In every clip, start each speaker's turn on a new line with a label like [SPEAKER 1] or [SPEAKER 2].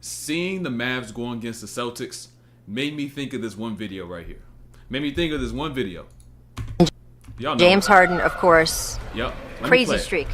[SPEAKER 1] seeing the Mavs going against the Celtics made me think of this one video right here. Made me think of this one video. Y'all know
[SPEAKER 2] James
[SPEAKER 1] it.
[SPEAKER 2] Harden, of course.
[SPEAKER 1] Yep.
[SPEAKER 2] Crazy streak.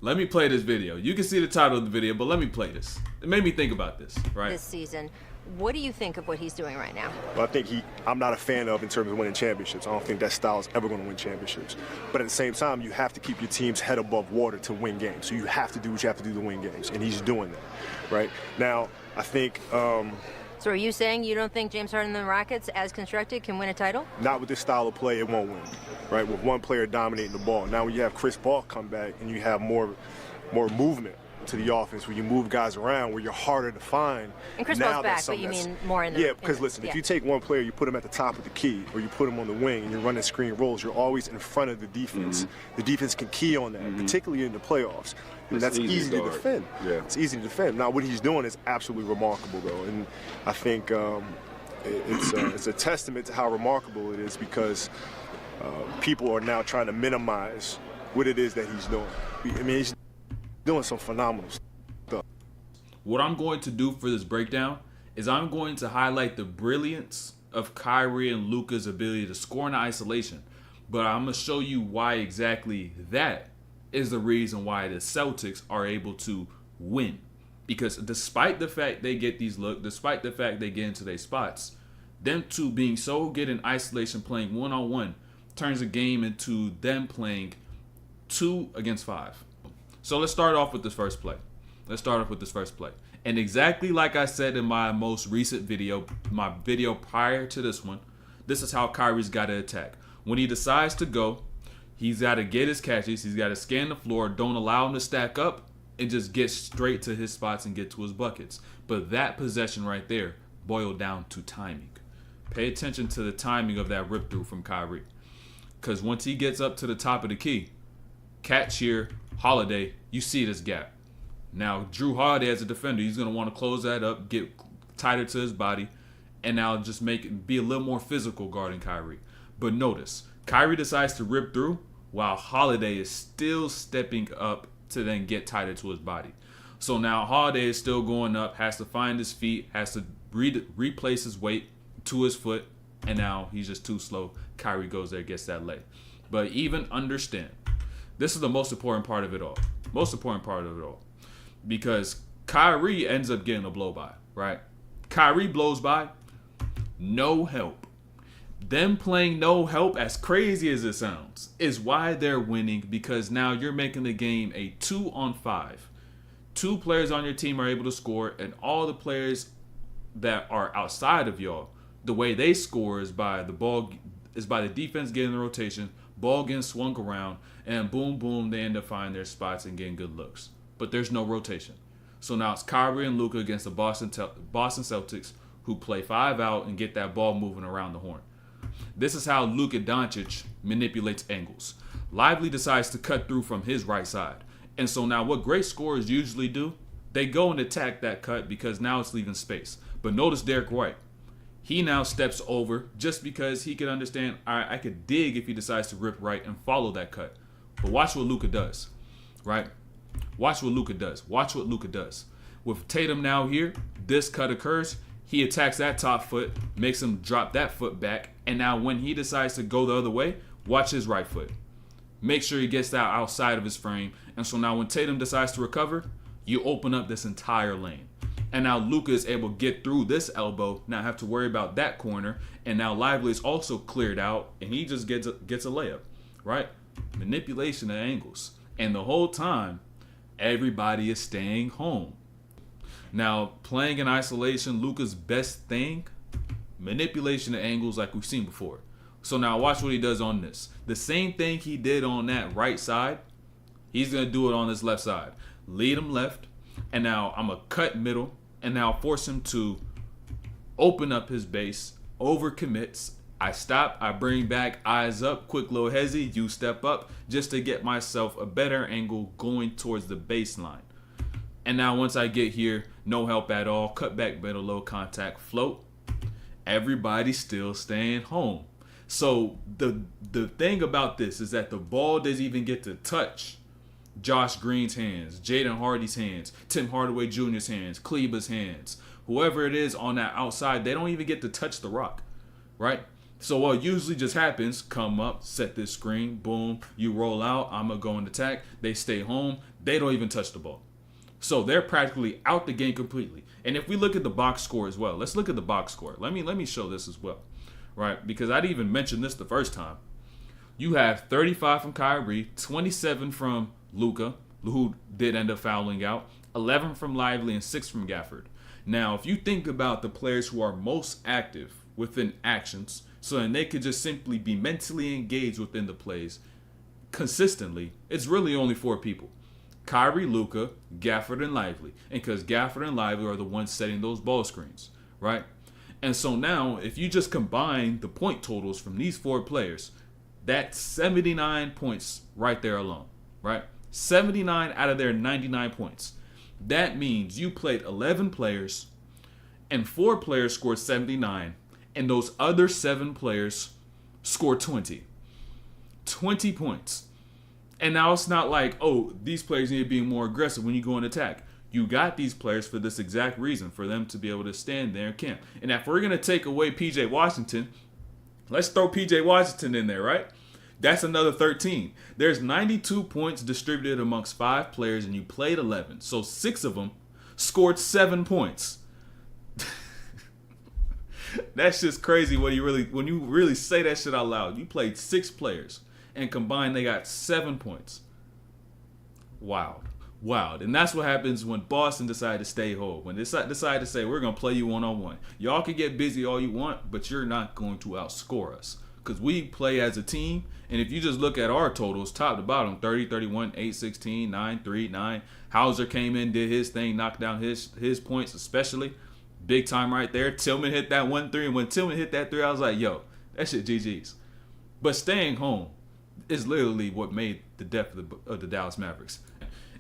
[SPEAKER 1] Let me play this video. You can see the title of the video, but let me play this. It made me think about this, right?
[SPEAKER 2] This season. What do you think of what he's doing right now?
[SPEAKER 3] Well, I think I'm not a fan of in terms of winning championships. I don't think that style is ever going to win championships. But at the same time, you have to keep your team's head above water to win games. So you have to do what you have to do to win games, and he's doing that, right? Now, I think...
[SPEAKER 2] So are you saying you don't think James Harden and the Rockets, as constructed, can win a title?
[SPEAKER 3] Not with this style of play, it won't win, right? With one player dominating the ball. Now when you have Chris Paul come back and you have more movement to the offense, where you move guys around, where you're harder to find.
[SPEAKER 2] And Chris Paul's back, but you mean more in the...
[SPEAKER 3] Yeah, because listen, if you take one player, you put him at the top of the key, or you put him on the wing, and you're running screen rolls, you're always in front of the defense. The defense can key on that, particularly in the playoffs. And that's easy to defend. Yeah. It's easy to defend. Now, what he's doing is absolutely remarkable, though, and I think it's a testament to how remarkable it is, because people are now trying to minimize what it is that he's doing. I mean, he's doing some phenomenal stuff.
[SPEAKER 1] What I'm going to do for this breakdown is I'm going to highlight the brilliance of Kyrie and Luka's ability to score in isolation. But I'm going to show you why exactly that is the reason why the Celtics are able to win. Because despite the fact they get these looks, despite the fact they get into their spots, them two being so good in isolation, playing one-on-one, turns a game into them playing 2 against 5. So let's start off with this first play. And exactly like I said in my most recent video, my video prior to this one, this is how Kyrie's got to attack. When he decides to go, he's got to get his catches. He's got to scan the floor. Don't allow him to stack up and just get straight to his spots and get to his buckets. But that possession right there boiled down to timing. Pay attention to the timing of that rip through from Kyrie. Because once he gets up to the top of the key, catch here, Holiday, you see this gap. Now, Drew Holiday as a defender, he's going to want to close that up, get tighter to his body, and now just be a little more physical guarding Kyrie. But notice, Kyrie decides to rip through while Holiday is still stepping up to then get tighter to his body. So now Holiday is still going up, has to find his feet, has to replace his weight to his foot, and now he's just too slow. Kyrie goes there, gets that lay. But even understand, this is the most important part of it all. Because Kyrie ends up getting a blow by, right? Kyrie blows by, no help. Them playing no help, as crazy as it sounds, is why they're winning, because now you're making the game a 2-on-5. 2 players on your team are able to score, and all the players that are outside of y'all, the way they score is by the defense getting the rotation, ball getting swung around, and boom, boom, they end up finding their spots and getting good looks. But there's no rotation. So now it's Kyrie and Luka against the Boston Celtics, who play 5 out and get that ball moving around the horn. This is how Luka Doncic manipulates angles. Lively decides to cut through from his right side. And so now what great scorers usually do, they go and attack that cut because now it's leaving space. But notice Derek White. He now steps over just because he can understand, all right, I could dig if he decides to rip right and follow that cut. But watch what Luka does, right? Watch what Luka does. With Tatum now here, this cut occurs. He attacks that top foot, makes him drop that foot back. And now when he decides to go the other way, watch his right foot. Make sure he gets that outside of his frame. And so now when Tatum decides to recover, you open up this entire lane. And now Luka is able to get through this elbow, not have to worry about that corner. And now Lively is also cleared out, and he just gets a layup, right? Manipulation of angles. And the whole time, everybody is staying home. Now, playing in isolation, Luka's best thing, manipulation of angles like we've seen before. So now watch what he does on this. The same thing he did on that right side, he's going to do it on this left side. Lead him left, and now I'm going to cut middle, and now force him to open up his base, overcommits. I stop, I bring back, eyes up, quick little hezzy, you step up, just to get myself a better angle going towards the baseline. And now once I get here, no help at all, cut back middle, low contact, float. Everybody's still staying home. So the thing about this is that the ball doesn't even get to touch Josh Green's hands, Jaden Hardy's hands, Tim Hardaway Jr.'s hands, Kleber's hands. Whoever it is on that outside, they don't even get to touch the rock, right? So what usually just happens, come up, set this screen, boom, you roll out, I'm going to go and attack. They stay home. They don't even touch the ball. So they're practically out the game completely. And if we look at the box score as well, let's look at the box score. Let me show this as well, right? Because I didn't even mention this the first time. You have 35 from Kyrie, 27 from Luka, who did end up fouling out, 11 from Lively, and 6 from Gafford. Now, if you think about the players who are most active within actions, so then they could just simply be mentally engaged within the plays consistently, it's really only 4 people. Kyrie, Luka, Gafford, and Lively. And because Gafford and Lively are the ones setting those ball screens, right? And so now, if you just combine the point totals from these 4 players, that's 79 points right there alone, right? 79 out of their 99 points. That means you played 11 players and 4 players scored 79, and those other 7 players scored 20. 20 points. And now it's not like, oh, these players need to be more aggressive when you go and attack. You got these players for this exact reason, for them to be able to stand there and camp. And if we're going to take away P.J. Washington, let's throw P.J. Washington in there, right? That's another 13. There's 92 points distributed amongst 5 players, and you played 11. So 6 of them scored 7 points. That's just crazy when you really say that shit out loud. You played 6 players, and combined they got 7 points. Wild. And that's what happens when Boston decided to stay home. When they decide to say, we're going to play you one-on-one. Y'all can get busy all you want, but you're not going to outscore us. Because we play as a team, and if you just look at our totals, top to bottom, 30, 31, 8, 16, 9, 3, 9. Hauser came in, did his thing, knocked down his points especially. Big time right there. Tillman hit that 1-3, and when Tillman hit that 3, I was like, yo, that shit GG's. But staying home is literally what made the death of the Dallas Mavericks.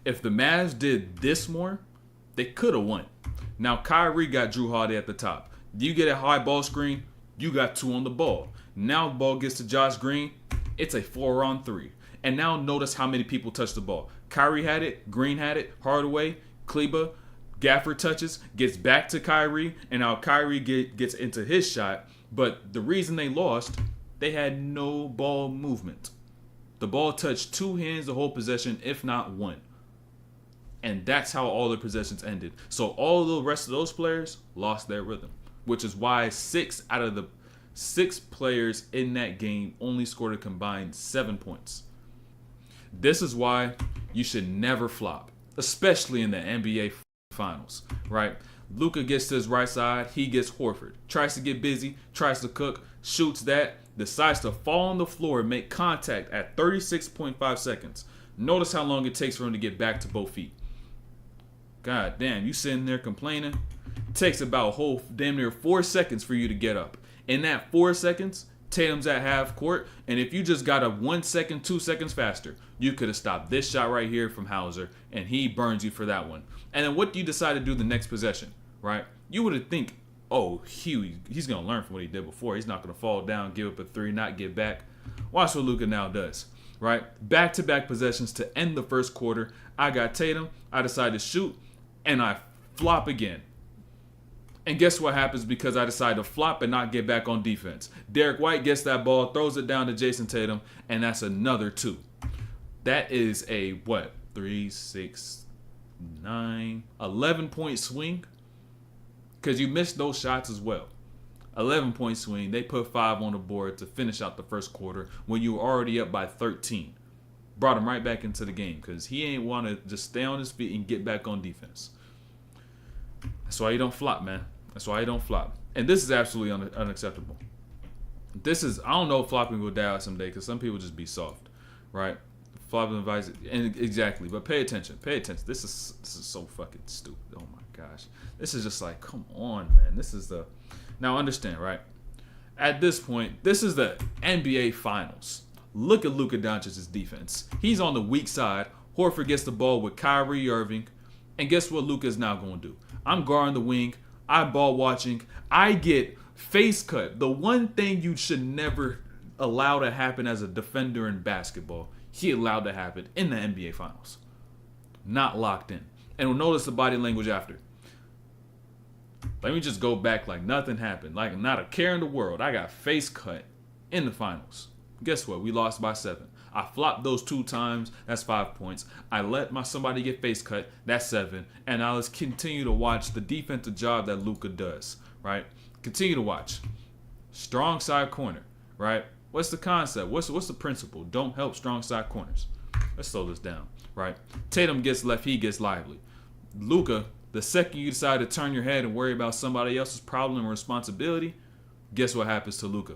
[SPEAKER 1] If the Mavs did this more, they could have won. Now, Kyrie got Drew Holiday at the top. You get a high ball screen, you got 2 on the ball. Now the ball gets to Josh Green, it's a 4-on-3. And now notice how many people touch the ball. Kyrie had it, Green had it, Hardaway, Kleber, Gafford touches, gets back to Kyrie, and now Kyrie gets into his shot. But the reason they lost, they had no ball movement. The ball touched 2 hands the whole possession, if not 1. And that's how all the possessions ended. So all the rest of those players lost their rhythm, which is why 6 out of the 6 players in that game only scored a combined 7 points. This is why you should never flop, especially in the NBA Finals, right? Luka gets to his right side, he gets Horford. Tries to get busy, tries to cook, shoots that, decides to fall on the floor and make contact at 36.5 seconds. Notice how long it takes for him to get back to both feet. God damn, you sitting there complaining? It takes about a whole damn near 4 seconds for you to get up. In that 4 seconds, Tatum's at half court, and if you just got up 1 second, 2 seconds faster, you could have stopped this shot right here from Hauser, and he burns you for that one. And then what do you decide to do the next possession, right? You would think, oh, he's going to learn from what he did before. He's not going to fall down, give up a 3, not get back. Watch what Luka now does, right? Back-to-back possessions to end the first quarter. I got Tatum, I decide to shoot, and I flop again. And guess what happens because I decide to flop and not get back on defense? Derek White gets that ball, throws it down to Jason Tatum, and that's another 2. That is a, 3, 6, 9, 11-point swing? Because you missed those shots as well. 11-point swing. They put 5 on the board to finish out the first quarter when you were already up by 13. Brought him right back into the game because he ain't want to just stay on his feet and get back on defense. That's why you don't flop, man. That's why you don't flop. And this is absolutely unacceptable. I don't know if flopping will die out someday because some people just be soft, right? Flopping advice, and exactly. But pay attention. This is so fucking stupid. Oh my gosh. This is just like, come on, man. Now understand, right? At this point, this is the NBA Finals. Look at Luka Doncic's defense. He's on the weak side. Horford gets the ball with Kyrie Irving. And guess what Luka is now going to do? I'm guarding the wing. I'm ball watching. I get face cut. The one thing you should never allow to happen as a defender in basketball, he allowed to happen in the NBA Finals. not locked in. And we'll notice the body language after. Let me just go back like nothing happened. Like not a care in the world. I got face cut in the finals. Guess what? We lost by 7. I flopped those 2 times. That's 5 points. I let somebody get face cut. That's 7. And now let's continue to watch the defensive job that Luka does, right? Continue to watch. Strong side corner, right? What's the concept? What's the principle? Don't help strong side corners. Let's slow this down, right? Tatum gets left, he gets lively. Luka, the second you decide to turn your head and worry about somebody else's problem or responsibility, guess what happens to Luka?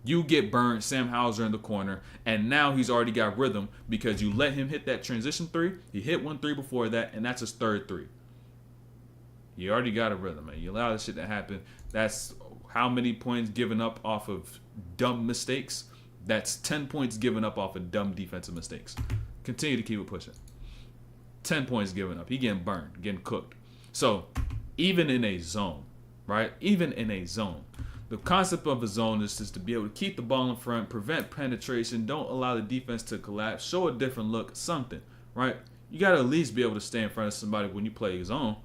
[SPEAKER 1] You get burned, Sam Hauser in the corner, and now he's already got rhythm because you let him hit that transition 3. He hit 1 3 before that, and that's his 3rd 3. You already got a rhythm, man. You allow this shit to happen. That's how many points given up off of dumb mistakes? That's 10 points given up off of dumb defensive mistakes. Continue to keep it pushing. 10 points given up. He getting burned, getting cooked. So, even in a zone, right? Even in a zone. The concept of a zone is just to be able to keep the ball in front, prevent penetration, don't allow the defense to collapse, show a different look, something, right? You got to at least be able to stay in front of somebody when you play a zone.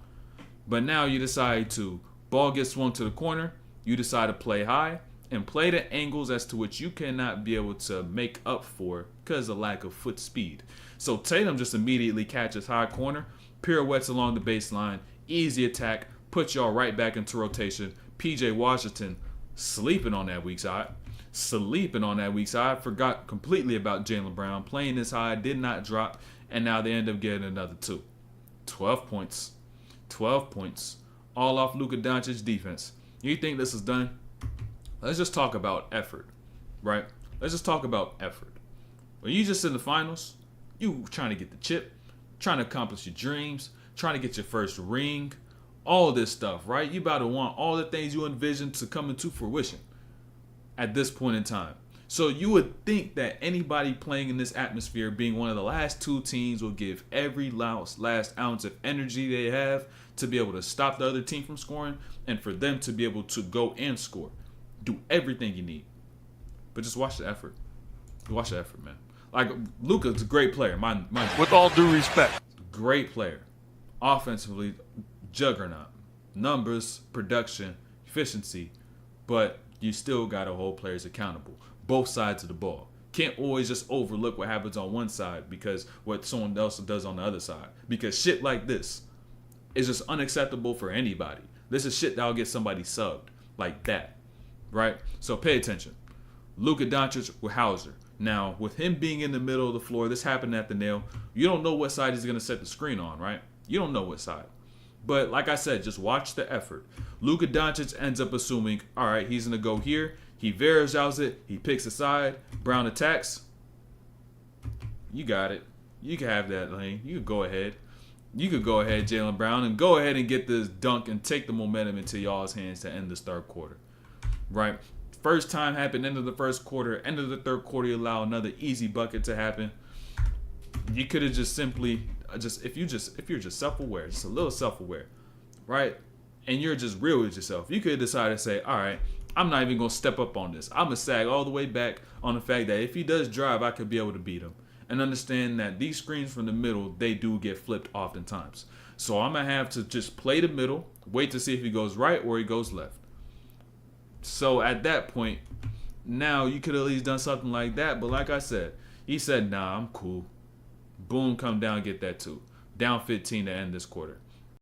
[SPEAKER 1] But now you decide to, ball gets swung to the corner, you decide to play high and play the angles as to which you cannot be able to make up for because of lack of foot speed. So Tatum just immediately catches high corner, pirouettes along the baseline, easy attack, puts y'all right back into rotation. PJ Washington sleeping on that weak side. Forgot completely about Jaylen Brown. Playing this high, did not drop, and now they end up getting another 2. 12 points. 12 points. All off Luka Doncic defense. You think this is done? Let's just talk about effort, right? Let's just talk about effort. When you just in the finals, you trying to get the chip, trying to accomplish your dreams, trying to get your first ring, all this stuff, right? You about to want all the things you envisioned to come into fruition at this point in time. So you would think that anybody playing in this atmosphere, being one of the last 2 teams, will give every last ounce of energy they have to be able to stop the other team from scoring and for them to be able to go and score. Do everything you need. But just watch the effort. Watch the effort, man. Like, Luka's a great player.
[SPEAKER 4] With all due respect.
[SPEAKER 1] Great player. Offensively, juggernaut. Numbers, production, efficiency. But you still got to hold players accountable. Both sides of the ball. Can't always just overlook what happens on one side because what someone else does on the other side. Because shit like this is just unacceptable for anybody. This is shit that'll get somebody subbed. Like that. Right? So pay attention. Luka Doncic with Hauser. Now, with him being in the middle of the floor, this happened at the nail. You don't know what side he's going to set the screen on, right? You don't know what side. But like I said, just watch the effort. Luka Doncic ends up assuming, all right, he's going to go here. He Varejãos it. He picks a side. Brown attacks. You got it. You can have that lane. You could go ahead. You could go ahead, Jaylen Brown, and go ahead and get this dunk and take the momentum into y'all's hands to end this 3rd quarter. Right? First time happened, end of the 1st quarter, end of the 3rd quarter, you allow another easy bucket to happen. You could have just simply, if you're just self-aware, just a little self-aware, right? And you're just real with yourself, you could have decided to say, all right, I'm not even going to step up on this. I'm going to sag all the way back on the fact that if he does drive, I could be able to beat him. And understand that these screens from the middle, they do get flipped oftentimes. So I'm going to have to just play the middle, wait to see if he goes right or he goes left. So at that point, now you could have at least done something like that. But like I said, he said, nah, I'm cool. Boom, come down, get that 2. Down 15 to end this quarter.